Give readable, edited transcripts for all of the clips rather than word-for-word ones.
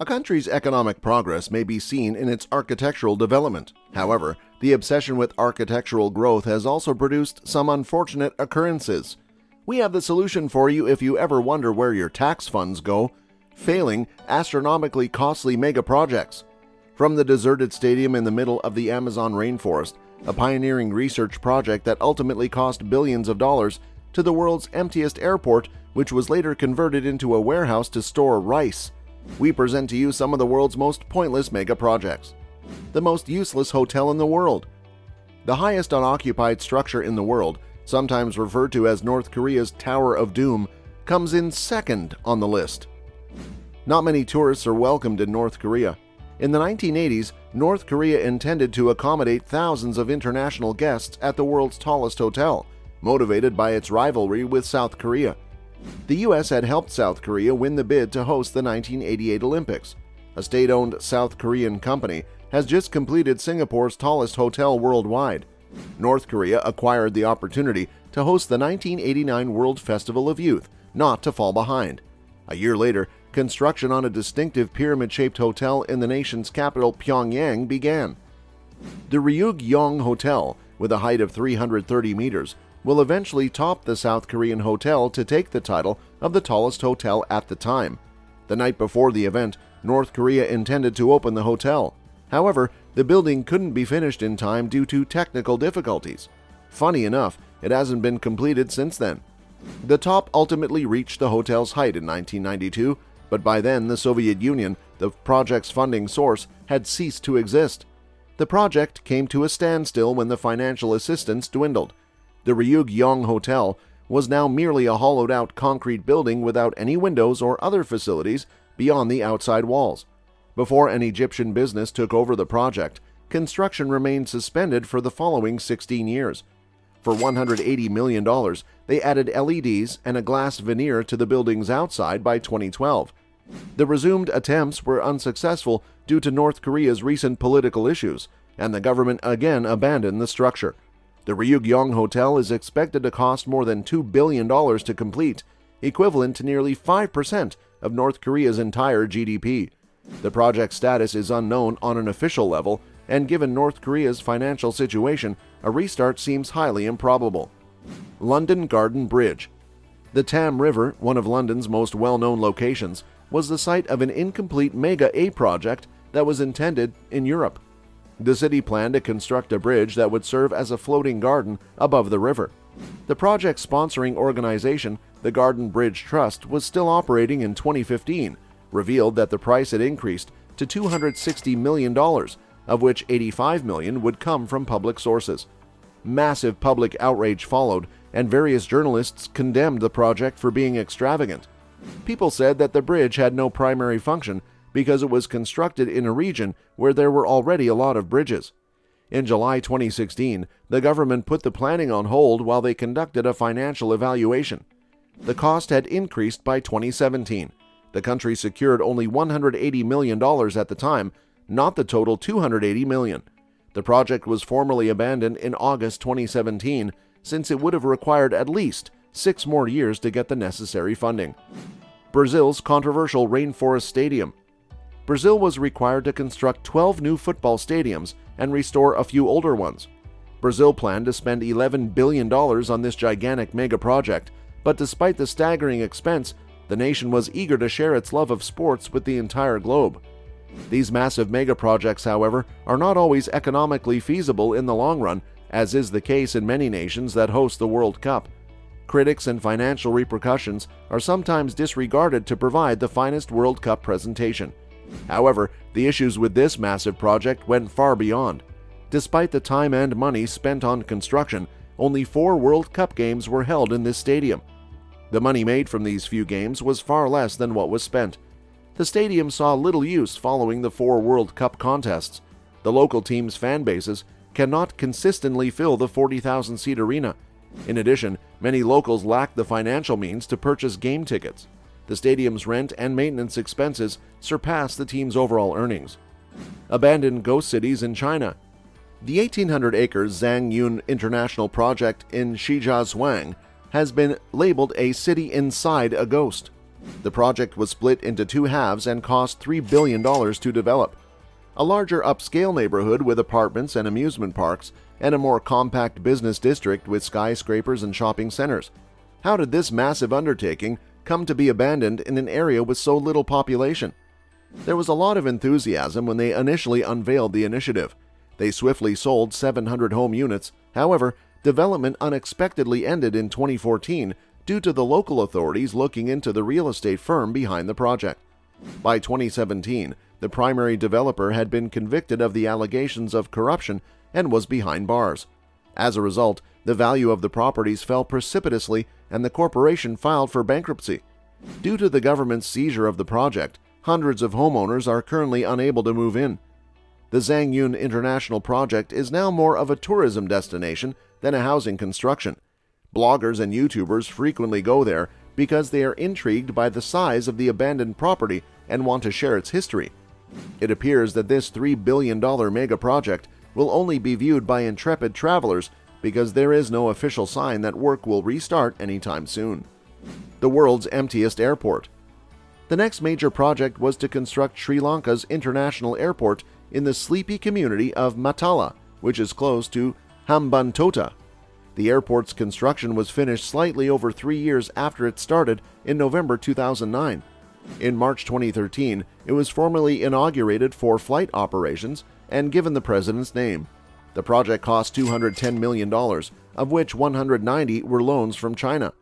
A country's economic progress may be seen in its architectural development. However, the obsession with architectural growth has also produced some unfortunate occurrences. We have the solution for you if you ever wonder where your tax funds go: failing, astronomically costly mega projects. From the deserted stadium in the middle of the Amazon rainforest, a pioneering research project that ultimately cost billions of dollars, to the world's emptiest airport, which was later converted into a warehouse to store rice, we present to you some of the world's most pointless mega projects. The most useless hotel in the world. The highest unoccupied structure in the world, sometimes referred to as North Korea's Tower of Doom, comes in second on the list. Not many tourists are welcomed in North Korea. In the 1980s, North Korea intended to accommodate thousands of international guests at the world's tallest hotel, motivated by its rivalry with South Korea. The U.S. had helped South Korea win the bid to host the 1988 Olympics. A state-owned South Korean company has just completed Singapore's tallest hotel worldwide. North Korea acquired the opportunity to host the 1989 World Festival of Youth, not to fall behind. A year later, construction on a distinctive pyramid-shaped hotel in the nation's capital, Pyongyang, began. The Ryugyong Hotel, with a height of 330 meters, will eventually top the South Korean hotel to take the title of the tallest hotel at the time. The night before the event, North Korea intended to open the hotel. However, the building couldn't be finished in time due to technical difficulties. Funny enough, it hasn't been completed since then. The top ultimately reached the hotel's height in 1992, but by then the Soviet Union, the project's funding source, had ceased to exist. The project came to a standstill when the financial assistance dwindled. The Ryugyong Hotel was now merely a hollowed-out concrete building without any windows or other facilities beyond the outside walls. Before an Egyptian business took over the project, construction remained suspended for the following 16 years. For $180 million, they added LEDs and a glass veneer to the building's outside by 2012. The resumed attempts were unsuccessful due to North Korea's recent political issues, and the government again abandoned the structure. The Ryugyong Hotel is expected to cost more than $2 billion to complete, equivalent to nearly 5% of North Korea's entire GDP. The project's status is unknown on an official level, and given North Korea's financial situation, a restart seems highly improbable. London Garden Bridge. The Thames River, one of London's most well-known locations, was the site of an incomplete Mega A project that was intended in Europe. The city planned to construct a bridge that would serve as a floating garden above the river. The project's sponsoring organization, the Garden Bridge Trust, was still operating in 2015, revealed that the price had increased to $260 million, of which $85 million would come from public sources. Massive public outrage followed, and various journalists condemned the project for being extravagant. People said that the bridge had no primary function because it was constructed in a region where there were already a lot of bridges. In July 2016, the government put the planning on hold while they conducted a financial evaluation. The cost had increased by 2017. The country secured only $180 million at the time, not the total $280 million. The project was formally abandoned in August 2017, since it would have required at least 6 more years to get the necessary funding. Brazil's controversial Rainforest Stadium. Brazil was required to construct 12 new football stadiums and restore a few older ones. Brazil planned to spend $11 billion on this gigantic mega project, but despite the staggering expense, the nation was eager to share its love of sports with the entire globe. These massive mega projects, however, are not always economically feasible in the long run, as is the case in many nations that host the World Cup. Critics and financial repercussions are sometimes disregarded to provide the finest World Cup presentation. However, the issues with this massive project went far beyond. Despite the time and money spent on construction, only 4 World Cup games were held in this stadium. The money made from these few games was far less than what was spent. The stadium saw little use following the 4 World Cup contests. The local team's fan bases cannot consistently fill the 40,000-seat arena. In addition, many locals lack the financial means to purchase game tickets. The stadium's rent and maintenance expenses surpass the team's overall earnings. Abandoned ghost cities in China. The 1,800-acre Zhang Yun International Project in Shijiazhuang has been labeled a city inside a ghost. The project was split into two halves and cost $3 billion to develop. A larger upscale neighborhood with apartments and amusement parks, and a more compact business district with skyscrapers and shopping centers. How did this massive undertaking come to be abandoned in an area with so little population? There was a lot of enthusiasm when they initially unveiled the initiative. They swiftly sold 700 home units. However, development unexpectedly ended in 2014 due to the local authorities looking into the real estate firm behind the project. By 2017, the primary developer had been convicted of the allegations of corruption and was behind bars. As a result, the value of the properties fell precipitously and the corporation filed for bankruptcy. Due to the government's seizure of the project, hundreds of homeowners are currently unable to move in. The Zangyun International Project is now more of a tourism destination than a housing construction. Bloggers and YouTubers frequently go there because they are intrigued by the size of the abandoned property and want to share its history. It appears that this $3 billion mega project will only be viewed by intrepid travelers because there is no official sign that work will restart anytime soon. The world's emptiest airport. The next major project was to construct Sri Lanka's international airport in the sleepy community of Matala, which is close to Hambantota. The airport's construction was finished slightly over 3 years after it started in November 2009. In March 2013, it was formally inaugurated for flight operations and given the president's name. The project cost $210 million, of which 190 were loans from China.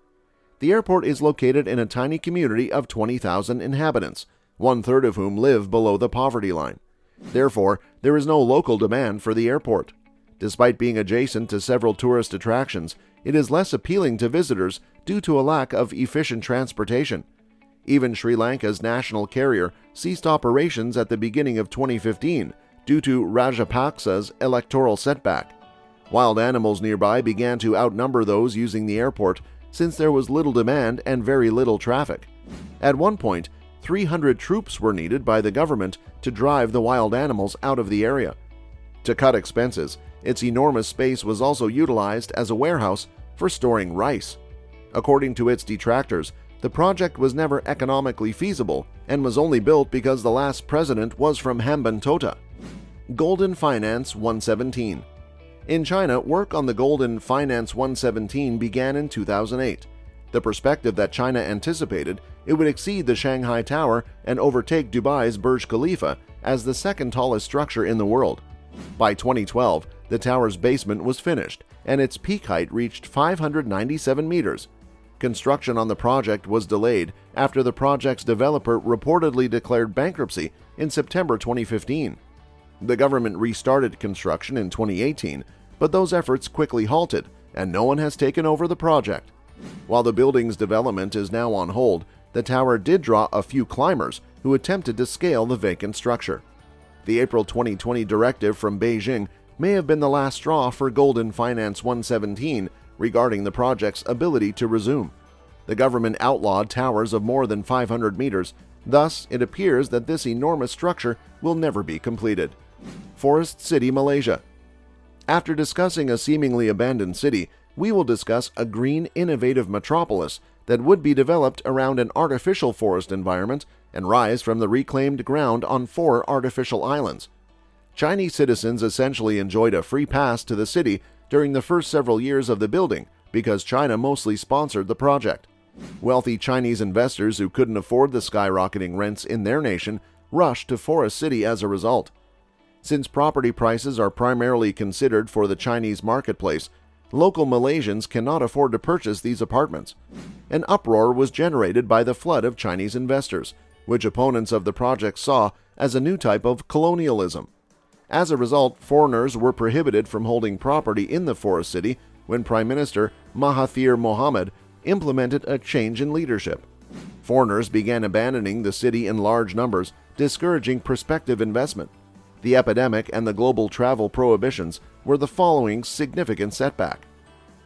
The airport is located in a tiny community of 20,000 inhabitants, one-third of whom live below the poverty line. Therefore, there is no local demand for the airport. Despite being adjacent to several tourist attractions, it is less appealing to visitors due to a lack of efficient transportation. Even Sri Lanka's national carrier ceased operations at the beginning of 2015 due to Rajapaksa's electoral setback. Wild animals nearby began to outnumber those using the airport since there was little demand and very little traffic. At one point, 300 troops were needed by the government to drive the wild animals out of the area. To cut expenses, its enormous space was also utilized as a warehouse for storing rice. According to its detractors, the project was never economically feasible and was only built because the last president was from Hambantota. Golden Finance 117. In China, work on the Golden Finance 117 began in 2008. The perspective that China anticipated it would exceed the Shanghai Tower and overtake Dubai's Burj Khalifa as the second tallest structure in the world. By 2012, the tower's basement was finished, and its peak height reached 597 meters. Construction on the project was delayed after the project's developer reportedly declared bankruptcy in September 2015. The government restarted construction in 2018, but those efforts quickly halted, and no one has taken over the project. While the building's development is now on hold, the tower did draw a few climbers who attempted to scale the vacant structure. The April 2020 directive from Beijing may have been the last straw for Golden Finance 117 regarding the project's ability to resume. The government outlawed towers of more than 500 meters, thus it appears that this enormous structure will never be completed. Forest City, Malaysia. After discussing a seemingly abandoned city, we will discuss a green, innovative metropolis that would be developed around an artificial forest environment and rise from the reclaimed ground on 4 artificial islands. Chinese citizens essentially enjoyed a free pass to the city during the first several years of the building because China mostly sponsored the project. Wealthy Chinese investors who couldn't afford the skyrocketing rents in their nation rushed to Forest City as a result. Since property prices are primarily considered for the Chinese marketplace, local Malaysians cannot afford to purchase these apartments. An uproar was generated by the flood of Chinese investors, which opponents of the project saw as a new type of colonialism. As a result, foreigners were prohibited from holding property in the Forest City when Prime Minister Mahathir Mohamad implemented a change in leadership. Foreigners began abandoning the city in large numbers, discouraging prospective investment. The epidemic and the global travel prohibitions were the following significant setback.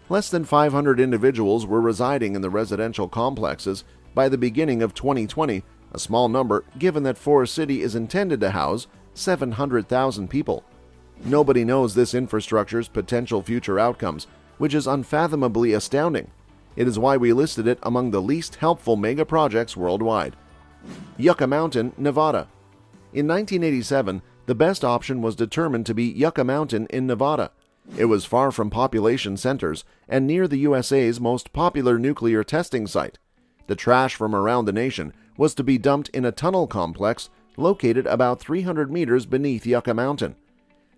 Less than 500 individuals were residing in the residential complexes by the beginning of 2020, a small number given that Forest City is intended to house 700,000 people. Nobody knows this infrastructure's potential future outcomes, which is unfathomably astounding. It is why we listed it among the least helpful mega projects worldwide. Yucca Mountain, Nevada. In 1987, the best option was determined to be Yucca Mountain in Nevada. It was far from population centers and near the USA's most popular nuclear testing site. The trash from around the nation was to be dumped in a tunnel complex located about 300 meters beneath Yucca Mountain.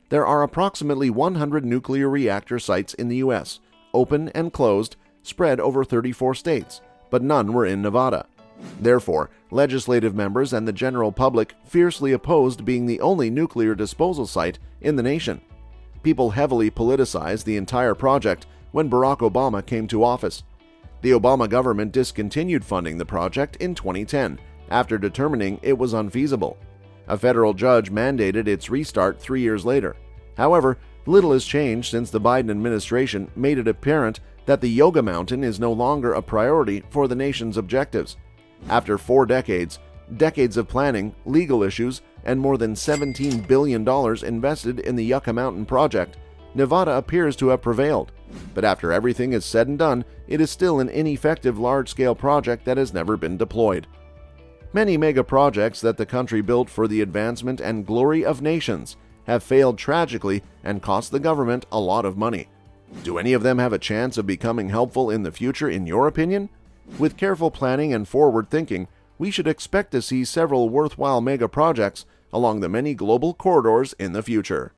There are approximately 100 nuclear reactor sites in the U.S., open and closed, spread over 34 states, but none were in Nevada. Therefore, legislative members and the general public fiercely opposed being the only nuclear disposal site in the nation. People heavily politicized the entire project when Barack Obama came to office. The Obama government discontinued funding the project in 2010 after determining it was unfeasible. A federal judge mandated its restart 3 years later. However, little has changed since the Biden administration made it apparent that the Yucca Mountain is no longer a priority for the nation's objectives. After 4 decades of planning, legal issues, and more than $17 billion invested in the Yucca Mountain project, Nevada appears to have prevailed. But after everything is said and done, it is still an ineffective large-scale project that has never been deployed. Many mega projects that the country built for the advancement and glory of nations have failed tragically and cost the government a lot of money. Do any of them have a chance of becoming helpful in the future, in your opinion? With careful planning and forward thinking, we should expect to see several worthwhile mega projects along the many global corridors in the future.